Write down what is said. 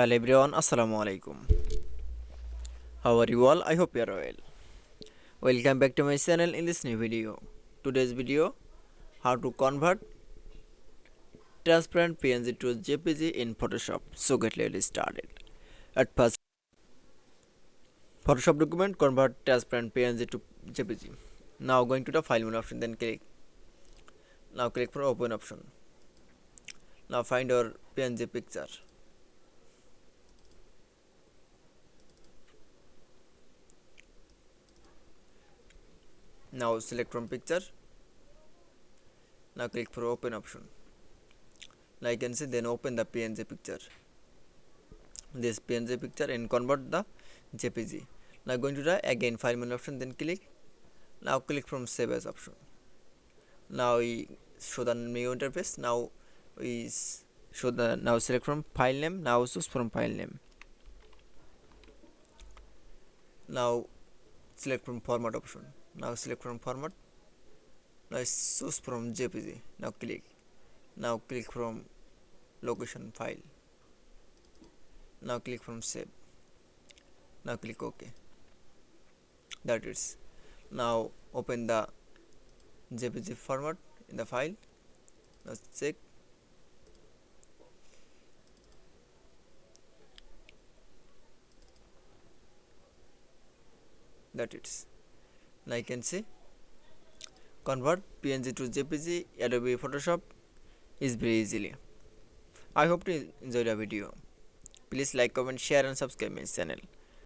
Hello everyone, Assalamu alaikum. How are you all? I hope you are well. Welcome back to my channel in this new video. Today's video, how to convert transparent PNG to JPG in Photoshop. So get let's started. At first, Photoshop document convert transparent PNG to JPG. Now going to the file menu option, then click. Now click for open option. Now find your PNG picture. Now select from picture. Now click for open option. Now you can see then open the PNG picture. This PNG picture and convert the JPG. Now going to the again file menu option, then click. Now click from save as option. Now we show the new interface. Now we show the now select from file name. Now choose from file name. Now select from format option. Now select from format. Now choose from JPG. Now click. Now click from location file. Now click from save. Now click OK. That is. Now open the JPG format in the file. Now check. That is. Now you can see convert PNG to JPG Adobe Photoshop is very easily. I hope to enjoy the video. Please like, comment, share and subscribe my channel.